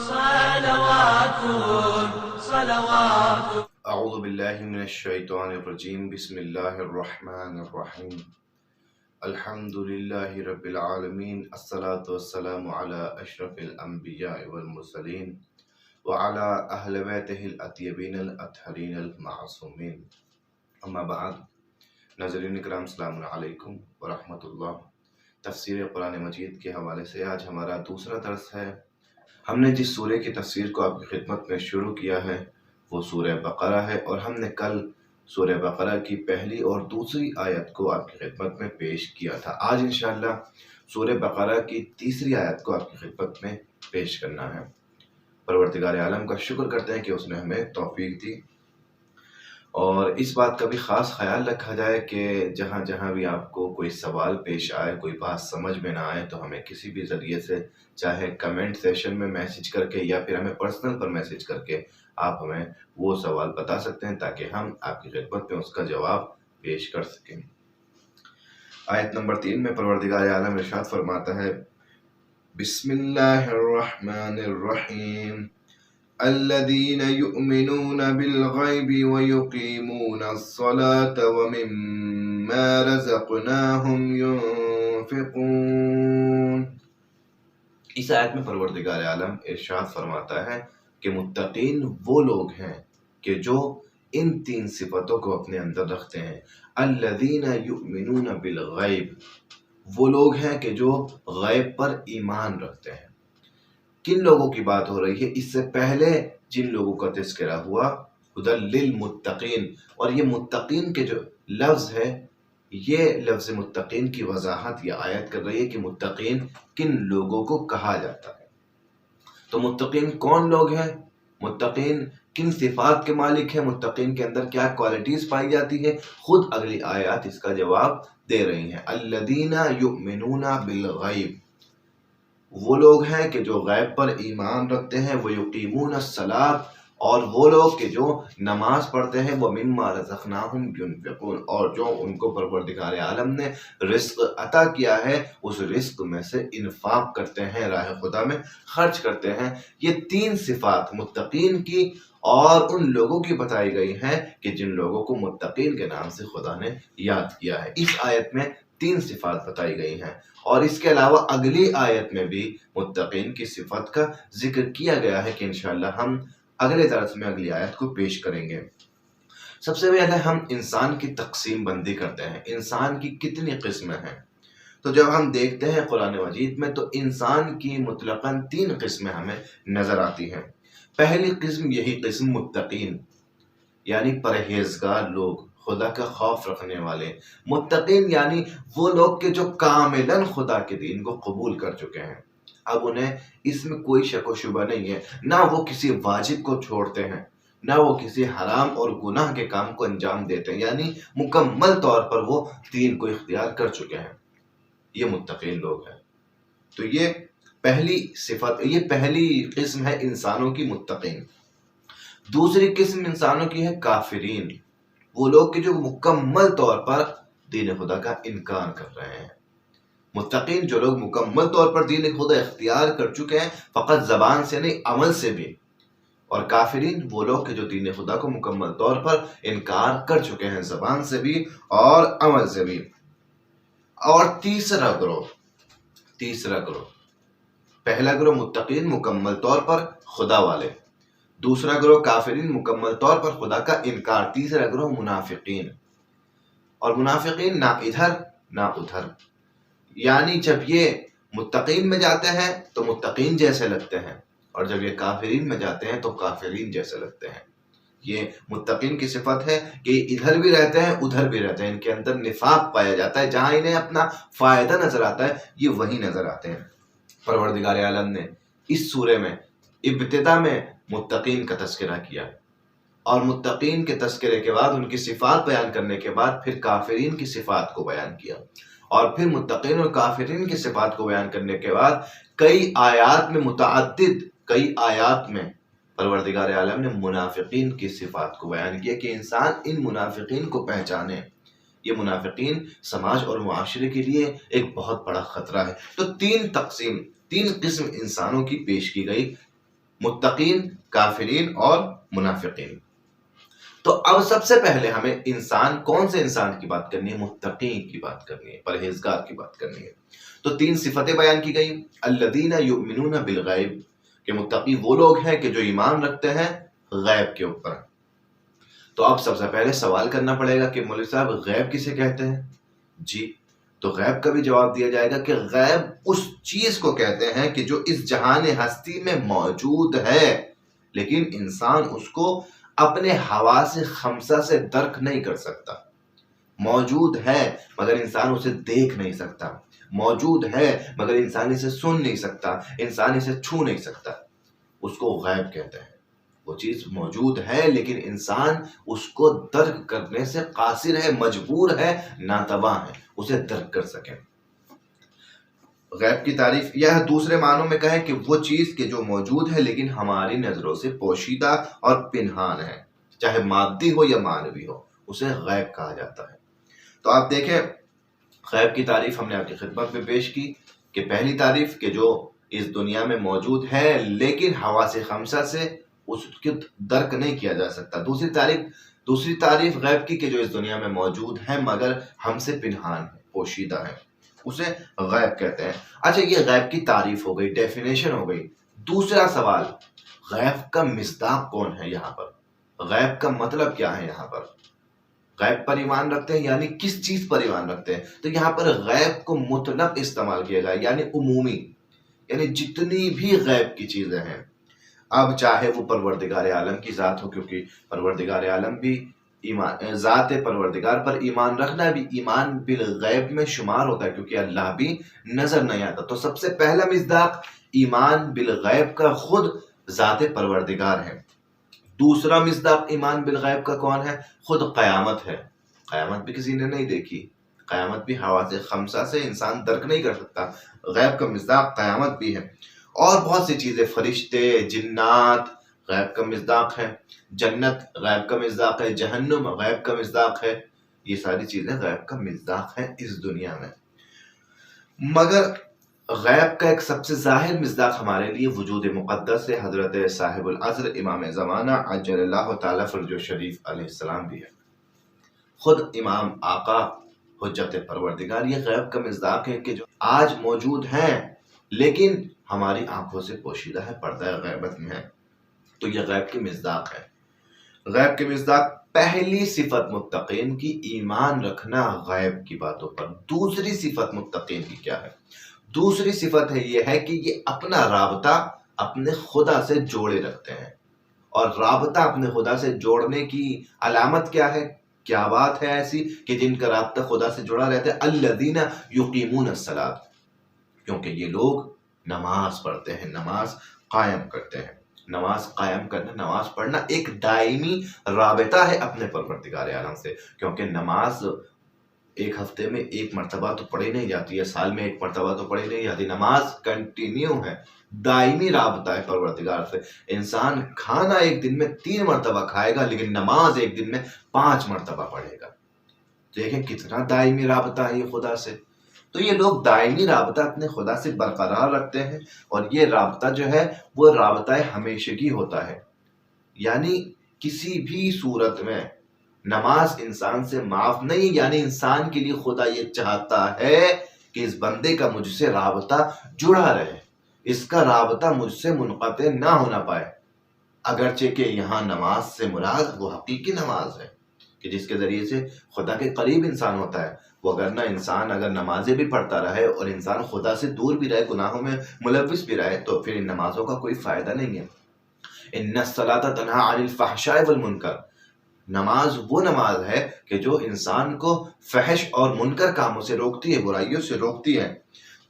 صلوات صلوات. اعوذ باللہ من الشیطان الرجیم. بسم اللہ الرحمن الرحیم. الحمد للہ رب العالمین. الصلاة والسلام علی اشرف الانبیاء والمرسلین وعلی اہل بیتہ الاطیبین الاطہرین المعصومین. اما بعد. ناظرین اکرام، السلام علیکم ورحمۃ اللہ. تفسیر قرآن مجید کے حوالے سے آج ہمارا دوسرا درس ہے. ہم نے جس سورہ کی تفسیر کو آپ کی خدمت میں شروع کیا ہے وہ سورہ بقرہ ہے، اور ہم نے کل سورہ بقرہ کی پہلی اور دوسری آیت کو آپ کی خدمت میں پیش کیا تھا. آج انشاءاللہ سورہ بقرہ کی تیسری آیت کو آپ کی خدمت میں پیش کرنا ہے. پروردگار عالم کا شکر کرتے ہیں کہ اس نے ہمیں توفیق دی، اور اس بات کا بھی خاص خیال رکھا جائے کہ جہاں جہاں بھی آپ کو کوئی سوال پیش آئے، کوئی بات سمجھ میں نہ آئے، تو ہمیں کسی بھی ذریعے سے، چاہے کمنٹ سیشن میں میسج کر کے یا پھر ہمیں پرسنل پر میسج کر کے آپ ہمیں وہ سوال بتا سکتے ہیں تاکہ ہم آپ کی خدمت میں اس کا جواب پیش کر سکیں. آیت نمبر 3 میں پروردگار عالم ارشاد فرماتا ہے: بسم اللہ الرحمن الرحیم. الذين يؤمنون بالغيب ويقيمون الصلاة ومما رزقناهم ينفقون. اس آیت میں پروردگار عالم ارشاد فرماتا ہے کہ متقین وہ لوگ ہیں کہ جو ان تین صفتوں کو اپنے اندر رکھتے ہیں. الذين يؤمنون بالغیب، وہ لوگ ہیں کہ جو غیب پر ایمان رکھتے ہیں. کن لوگوں کی بات ہو رہی ہے؟ اس سے پہلے جن لوگوں کا تذکرہ ہوا ہدی للمتقین، اور یہ متقین کے جو لفظ ہے، یہ لفظ متقین کی وضاحت یہ آیت کر رہی ہے کہ متقین کن لوگوں کو کہا جاتا ہے. تو متقین کون لوگ ہیں؟ متقین کن صفات کے مالک ہیں؟ متقین کے اندر کیا کوالٹیز پائی جاتی ہے؟ خود اگلی آیات اس کا جواب دے رہی ہیں. الذین یؤمنون بالغیب، وہ لوگ ہیں کہ جو غیب پر ایمان رکھتے ہیں. وَيُقِيمُونَ الصَّلَاةَ، اور وہ لوگ کہ جو نماز پڑھتے ہیں. وَمِمَّا رَزَقْنَاهُمْ يُنْفِقُونَ، اور جو ان کو پروردگار عالم نے رزق عطا کیا ہے اس رزق میں سے انفاق کرتے ہیں، راہ خدا میں خرچ کرتے ہیں. یہ تین صفات متقین کی اور ان لوگوں کی بتائی گئی ہیں کہ جن لوگوں کو متقین کے نام سے خدا نے یاد کیا ہے. اس آیت میں تین صفات بتائی گئی ہیں، اور اس کے علاوہ اگلی آیت میں بھی متقین کی صفت کا ذکر کیا گیا ہے کہ انشاءاللہ ہم اگلے درس میں اگلی آیت کو پیش کریں گے. سب سے پہلے ہم انسان کی تقسیم بندی کرتے ہیں. انسان کی کتنی قسمیں ہیں؟ تو جب ہم دیکھتے ہیں قرآن مجید میں تو انسان کی مطلقاً 3 قسمیں ہمیں نظر آتی ہیں. پہلی قسم یہی قسم متقین، یعنی پرہیزگار لوگ، خدا کا خوف رکھنے والے. متقین یعنی وہ لوگ کہ جو کاملاً خدا کے دین کو قبول کر چکے ہیں. اب انہیں اس میں کوئی شک و شبہ نہیں ہے، نہ وہ کسی واجب کو چھوڑتے ہیں، نہ وہ کسی حرام اور گناہ کے کام کو انجام دیتے ہیں، یعنی مکمل طور پر وہ دین کو اختیار کر چکے ہیں. یہ متقین لوگ ہیں. تو یہ پہلی صفت، یہ پہلی قسم ہے انسانوں کی متقین. دوسری قسم انسانوں کی ہے کافرین، وہ لوگ کہ جو مکمل طور پر دین خدا کا انکار کر رہے ہیں. متقین جو لوگ مکمل طور پر دین خدا اختیار کر چکے ہیں، فقط زبان سے نہیں عمل سے بھی. اور کافرین وہ لوگ کہ جو دین خدا کو مکمل طور پر انکار کر چکے ہیں، زبان سے بھی اور عمل سے بھی. اور تیسرا گروہ، پہلا گروہ متقین مکمل طور پر خدا والے، دوسرا گروہ کافرین مکمل طور پر خدا کا انکار، تیسرا گروہ منافقین. اور منافقین نہ ادھر نہ ادھر، یعنی جب یہ متقین میں جاتے ہیں تو متقین جیسے لگتے ہیں، اور جب یہ کافرین میں جاتے ہیں تو کافرین جیسے لگتے ہیں. یہ متقین کی صفت ہے کہ ادھر بھی رہتے ہیں ادھر بھی رہتے ہیں. ان کے اندر نفاق پایا جاتا ہے، جہاں انہیں اپنا فائدہ نظر آتا ہے یہ وہی نظر آتے ہیں. پروردگار عالم نے اس سورے میں ابتدا میں متقین کا تذکرہ کیا، اور متقین کے تذکرے کے بعد ان کی صفات بیان کرنے کے بعد پھر کافرین کی صفات کو بیان کیا، اور پھر متقین اور کافرین کی صفات کو بیان کرنے کے بعد کئی آیات میں پروردگار عالم نے منافقین کی صفات کو بیان کیا کہ انسان ان منافقین کو پہچانے. یہ منافقین سماج اور معاشرے کے لیے ایک بہت بڑا خطرہ ہے. تو 3 تقسیم تین قسم انسانوں کی پیش کی گئی: متقین، کافرین اور منافقین۔ تو اب سب سے پہلے ہمیں کون سے انسان کی بات کرنی ہے؟ متقین کی بات کرنی ہے، پرہیزگار کی بات کرنی ہے۔ تو تین صفتیں بیان کی گئی: الذین یؤمنون بالغیب، کہ متقی وہ لوگ ہیں کہ جو ایمان رکھتے ہیں غیب کے اوپر۔ تو اب سب سے پہلے سوال کرنا پڑے گا کہ مولوی صاحب غیب کسے کہتے ہیں؟ جی، تو غیب کا بھی جواب دیا جائے گا کہ غیب اس چیز کو کہتے ہیں کہ جو اس جہان ہستی میں موجود ہے، لیکن انسان اس کو اپنے حواس خمسہ سے درک نہیں کر سکتا۔ موجود ہے مگر انسان اسے دیکھ نہیں سکتا، موجود ہے مگر انسان اسے سن نہیں سکتا، انسان اسے چھو نہیں سکتا، اس کو غیب کہتے ہیں۔ وہ چیز موجود ہے لیکن انسان اس کو درک کرنے سے قاصر ہے، مجبور ہے، ناتواں ہے اسے درک کر سکے۔ غیب کی تعریف یا دوسرے معنوں میں کہیں کہ وہ چیز کہ جو موجود ہے لیکن ہماری نظروں سے پوشیدہ اور پنہان ہے، چاہے مادی ہو یا معنوی ہو، اسے غیب کہا جاتا ہے۔ تو آپ دیکھیں، غیب کی تعریف ہم نے آپ کی خدمت میں پیش کی کہ پہلی تعریف کہ جو اس دنیا میں موجود ہے لیکن حواس خمسہ سے اس کو درک نہیں کیا جا سکتا۔ دوسری تعریف غیب کی کہ جو اس دنیا میں موجود ہے مگر ہم سے پنہان ہے، پوشیدہ ہے، اسے غیب کہتے ہیں۔ اچھا، یہ غیب کی تعریف ہو گئی، ڈیفینیشن ہو گئی۔ دوسرا سوال، غیب کا مصداق کون ہے؟ یہاں پر غیب کا مطلب کیا ہے؟ یہاں پر غیب پر ایمان رکھتے ہیں یعنی کس چیز پر ایمان رکھتے ہیں؟ تو یہاں پر غیب کو مطلق استعمال کیا گیا، یعنی عمومی، یعنی جتنی بھی غیب کی چیزیں ہیں، اب چاہے وہ پروردگار عالم کی ذات ہو، کیونکہ پروردگار عالم بھی ذات پروردگار پر ایمان رکھنا بھی ایمان بالغیب میں شمار ہوتا ہے، کیونکہ اللہ بھی نظر نہیں آتا۔ تو سب سے پہلا مصداق ایمان بالغیب کا خود ذات پروردگار ہے۔ دوسرا مصداق ایمان بالغیب کا کون ہے؟ خود قیامت ہے۔ قیامت بھی کسی نے نہیں دیکھی، قیامت بھی حواس خمسہ سے انسان درک نہیں کر سکتا، غیب کا مصداق قیامت بھی ہے۔ اور بہت سی چیزیں، فرشتے، جنات غیب کا مصداق ہے، جنت غیب کا مصداق ہے، جہنم غیب کا مصداق ہے، یہ ساری چیزیں غیب کا مصداق ہیں اس دنیا میں۔ مگر غیب کا ایک سب سے ظاہر مصداق ہمارے لیے وجود مقدس ہے، حضرت صاحب العصر امام زمانہ عجل اللہ تعالیٰ فرجہ شریف علیہ السلام بھی ہے۔ خود امام آقا حجت پروردگار یہ غیب کا مصداق ہے کہ جو آج موجود ہیں لیکن ہماری آنکھوں سے پوشیدہ ہے، پردہ غیبت میں ہے، تو یہ غیب کے مصداق ہے۔ غیب کے مصداق پہلی صفت متقین کی ایمان رکھنا غیب کی باتوں پر۔ دوسری صفت متقین کی کیا ہے؟ دوسری صفت یہ ہے کہ یہ اپنا رابطہ اپنے خدا سے جوڑے رکھتے ہیں۔ اور رابطہ اپنے خدا سے جوڑنے کی علامت کیا ہے؟ کیا بات ہے ایسی کہ جن کا رابطہ خدا سے جڑا رہتا ہے؟ الذین یقیمون الصلاۃ، کیونکہ یہ لوگ نماز پڑھتے ہیں، نماز قائم کرتے ہیں۔ نماز قائم کرنا، نماز پڑھنا ایک دائمی رابطہ ہے اپنے پروردگار عالم سے، کیونکہ نماز ایک ہفتے میں ایک مرتبہ تو پڑھی نہیں جاتی ہے، سال میں ایک مرتبہ تو پڑھی نہیں جاتی، نماز کنٹینیو ہے، دائمی رابطہ ہے پروردگار سے۔ انسان کھانا ایک دن میں 3 مرتبہ کھائے گا لیکن نماز ایک دن میں 5 مرتبہ پڑھے گا۔ دیکھیں کتنا دائمی رابطہ ہے یہ خدا سے۔ تو یہ لوگ دائمی رابطہ اپنے خدا سے برقرار رکھتے ہیں، اور یہ رابطہ جو ہے وہ رابطہ ہمیشگی ہوتا ہے، یعنی کسی بھی صورت میں نماز انسان سے معاف نہیں، یعنی انسان کے لیے خدا یہ چاہتا ہے کہ اس بندے کا مجھ سے رابطہ جڑا رہے، اس کا رابطہ مجھ سے منقطع نہ ہونا پائے، اگرچہ کہ یہاں نماز سے مراد وہ حقیقی نماز ہے کہ جس کے ذریعے سے خدا کے قریب انسان ہوتا ہے۔ وہ انسان اگر نمازیں بھی پڑھتا رہے اور انسان خدا سے دور بھی رہے، گناہوں میں ملوث بھی رہے، تو پھر ان نمازوں کا کوئی فائدہ نہیں ہے۔ ان الصلاۃ تنہی عن الفحشاء والمنکر، نماز وہ نماز ہے کہ جو انسان کو فحش اور منکر کاموں سے روکتی ہے، برائیوں سے روکتی ہے۔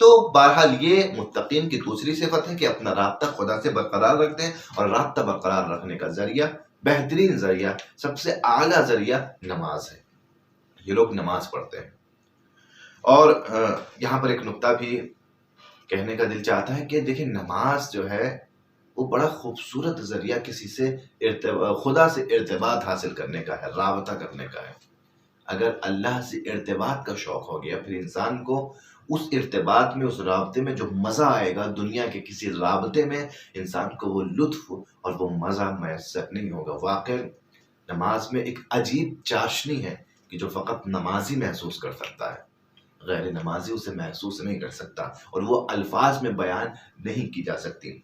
تو بہرحال یہ متقین کی دوسری صفت ہے کہ اپنا رابطہ خدا سے برقرار رکھتے ہیں، اور رابطہ برقرار رکھنے کا ذریعہ، بہترین ذریعہ، سب سے اعلیٰ ذریعہ نماز ہے۔ یہ لوگ نماز پڑھتے ہیں۔ اور یہاں پر ایک نقطہ بھی کہنے کا دل چاہتا ہے کہ دیکھیں، نماز جو ہے وہ بڑا خوبصورت ذریعہ کسی سے خدا سے ارتباط حاصل کرنے کا ہے، رابطہ کرنے کا ہے۔ اگر اللہ سے ارتباط کا شوق ہو گیا، پھر انسان کو اس ارتباط میں، اس رابطے میں جو مزہ آئے گا دنیا کے کسی رابطے میں، انسان کو وہ لطف اور وہ مزہ میسر نہیں ہوگا۔ واقعی نماز میں ایک عجیب چاشنی ہے کہ جو فقط نمازی محسوس کر سکتا ہے، غیر نمازی اسے محسوس نہیں کر سکتا، اور وہ الفاظ میں بیان نہیں کی جا سکتی۔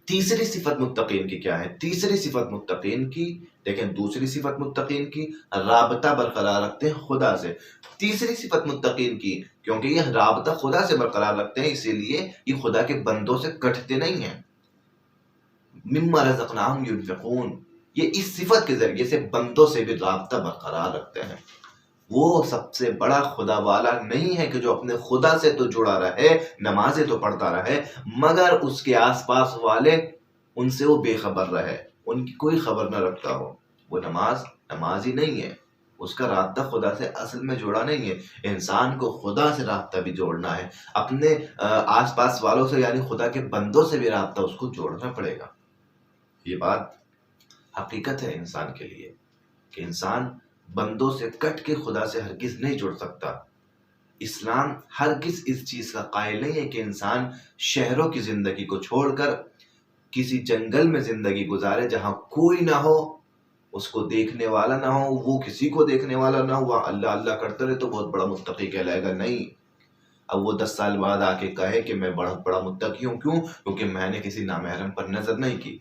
تیسری صفت متقین کی کیا ہے؟ تیسری صفت متقین کی، لیکن دوسری صفت متقین کی رابطہ برقرار رکھتے ہیں خدا سے۔ تیسری صفت متقین کی، کیونکہ یہ رابطہ خدا سے برقرار رکھتے ہیں، اسی لیے یہ خدا کے بندوں سے کٹتے نہیں ہیں۔ مما رزقناہم ینفقون، یہ اس صفت کے ذریعے سے بندوں سے بھی رابطہ برقرار رکھتے ہیں۔ وہ سب سے بڑا خدا والا نہیں ہے کہ جو اپنے خدا سے تو جڑا رہے، نمازیں تو پڑھتا رہے، مگر اس کے آس پاس والے ان سے وہ بے خبر رہے، ان کی کوئی خبر نہ رکھتا ہو۔ وہ نمازی نہیں ہے، اس کا رابطہ خدا سے اصل میں جوڑا نہیں ہے۔ انسان کو خدا سے رابطہ بھی جوڑنا ہے، اپنے آس پاس والوں سے یعنی خدا کے بندوں سے بھی رابطہ اس کو جوڑنا پڑے گا۔ یہ بات حقیقت ہے انسان کے لیے کہ انسان بندوں سے کٹ کے خدا سے ہرگز نہیں جڑ سکتا۔ اسلام ہرگز اس چیز کا قائل نہیں ہے کہ انسان شہروں کی زندگی کو چھوڑ کر کسی جنگل میں زندگی گزارے جہاں کوئی نہ ہو، اس کو دیکھنے والا نہ ہو، وہ کسی کو دیکھنے والا نہ ہو، وہ اللہ اللہ کرتے رہے تو بہت بڑا متقی کہلائے گا۔ نہیں، اب وہ 10 سال بعد آ کے کہے کہ میں بہت بڑا متقی ہوں، کیوں؟ کیونکہ میں نے کسی نامحرم پر نظر نہیں کی۔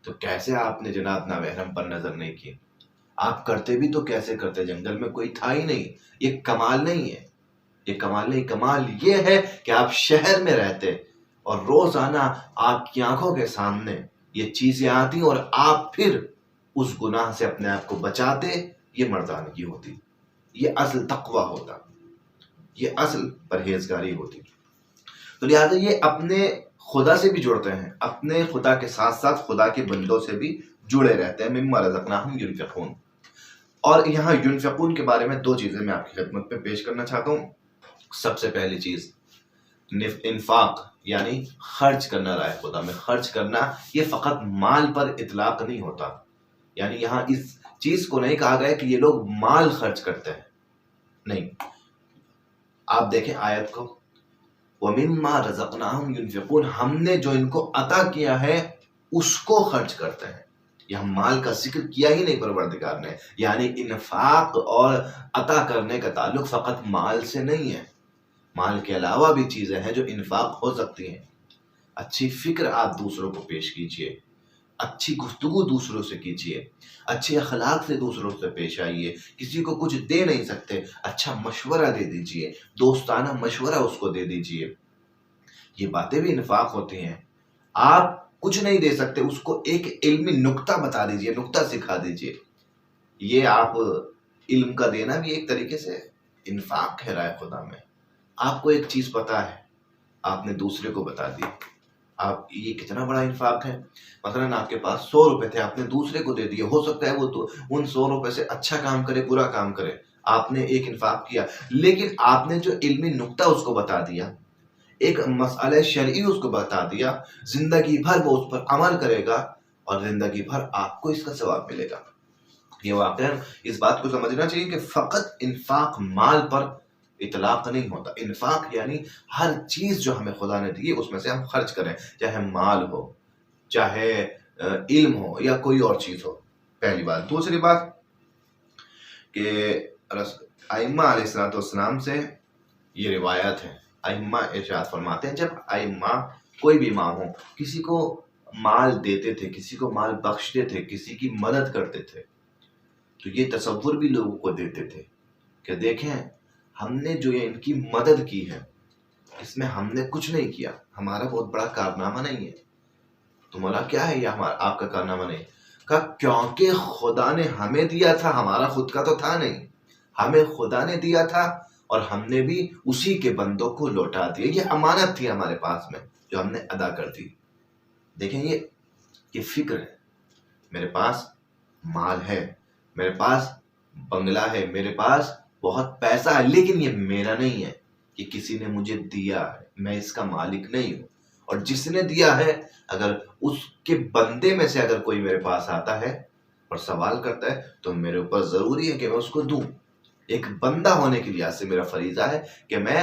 تو کیسے آپ نے جناب نامحرم پر نظر نہیں کی؟ آپ کرتے بھی تو کیسے کرتے؟ جنگل میں کوئی تھا ہی نہیں۔ یہ کمال نہیں ہے، یہ کمال نہیں، کمال یہ ہے کہ آپ شہر میں رہتے اور روزانہ آپ کی آنکھوں کے سامنے یہ چیزیں آتی اور آپ پھر اس گناہ سے اپنے آپ کو بچاتے۔ یہ مردانگی ہوتی، یہ اصل تقوی ہوتا، یہ اصل پرہیزگاری ہوتی۔ تو لہٰذا یہ اپنے خدا سے بھی جڑتے ہیں، اپنے خدا کے ساتھ ساتھ خدا کے بندوں سے بھی جڑے رہتے ہیں۔ مما رزقناہم ینفقون۔ اور یہاں ینفقون کے بارے میں 2 چیزیں میں آپ کی خدمت میں پیش کرنا چاہتا ہوں۔ سب سے پہلی چیز انفاق، یعنی خرچ کرنا، راہ خدا میں خرچ کرنا۔ یہ فقط مال پر اطلاق نہیں ہوتا، یعنی یہاں اس چیز کو نہیں کہا گیا کہ یہ لوگ مال خرچ کرتے ہیں، نہیں۔ آپ دیکھیں آیت کو، وَمِمَّا رَزَقْنَاهُمْ يُنْفِقُونَ، ہم نے جو ان کو عطا کیا ہے اس کو خرچ کرتے ہیں۔ یہاں مال کا ذکر کیا ہی نہیں پروردگار نے، یعنی انفاق اور عطا کرنے کا تعلق فقط مال سے نہیں ہے، مال کے علاوہ بھی چیزیں ہیں جو انفاق ہو سکتی ہیں۔ اچھی فکر آپ دوسروں کو پیش کیجئے، اچھی گفتگو دوسروں سے کیجئے، اچھے اخلاق سے دوسروں سے پیش آئیے۔ کسی کو کچھ دے نہیں سکتے، اچھا مشورہ دے دیجئے، دوستانہ مشورہ اس کو دے دیجئے۔ یہ باتیں بھی انفاق ہوتی ہیں۔ آپ کچھ نہیں دے سکتے، اس کو ایک علمی نکتہ بتا دیجئے، نکتہ سکھا دیجئے۔ یہ آپ علم کا دینا بھی ایک طریقے سے انفاق ہے راہ خدا میں۔ آپ کو ایک چیز پتا ہے، آپ نے دوسرے کو بتا دی، آپ یہ کتنا بڑا انفاق ہے۔ مثلاً آپ کے پاس 100 روپے تھے، آپ نے دوسرے کو دے دیے، ہو سکتا ہے وہ تو ان 100 روپے سے اچھا کام کرے، برا کام کرے، آپ نے ایک انفاق کیا، لیکن آپ نے جو علمی نکتہ اس کو بتا دیا، ایک مسئلہ شرعی اس کو بتا دیا، زندگی بھر وہ اس پر عمل کرے گا اور زندگی بھر آپ کو اس کا ثواب ملے گا۔ یہ واقعا اس بات کو سمجھنا چاہیے کہ فقط انفاق مال پر اطلاق نہیں ہوتا۔ انفاق یعنی ہر چیز جو ہمیں خدا نے دی اس میں سے ہم خرچ کریں، چاہے مال ہو، چاہے علم ہو یا کوئی اور چیز ہو، پہلی بات۔ دوسری بات کہ ائمہ علیہ السلام سے یہ روایت ہے، ائمہ ارشاد فرماتے ہیں جب ائمہ کوئی بھی امام ہو کسی کو مال دیتے تھے، کسی کو مال بخشتے تھے، کسی کی مدد کرتے تھے، تو یہ تصور بھی لوگوں کو دیتے تھے کہ دیکھیں ہم نے جو یہ ان کی مدد کی ہے اس میں ہم نے کچھ نہیں کیا، ہمارا بہت بڑا کارنامہ نہیں ہے۔ تو مولا کیا ہے یہ ہمارا آپ کا کارنامہ نہیں؟ کہا کیونکہ خدا نے ہمیں دیا تھا، ہمارا خود کا تو تھا نہیں، ہمیں خدا نے دیا تھا اور ہم نے بھی اسی کے بندوں کو لوٹا دیا۔ یہ امانت تھی ہمارے پاس میں جو ہم نے ادا کر دی۔ دیکھیں یہ فکر ہے، میرے پاس مال ہے، میرے پاس بنگلہ ہے، میرے پاس بہت پیسہ ہے، لیکن یہ میرا نہیں ہے، یہ کسی نے مجھے دیا ہے، میں اس کا مالک نہیں ہوں۔ اور جس نے دیا ہے اگر اس کے بندے میں سے اگر کوئی میرے پاس آتا ہے اور سوال کرتا ہے تو میرے اوپر ضروری ہے کہ میں اس کو دوں۔ ایک بندہ ہونے کے لحاظ سے میرا فریضہ ہے کہ میں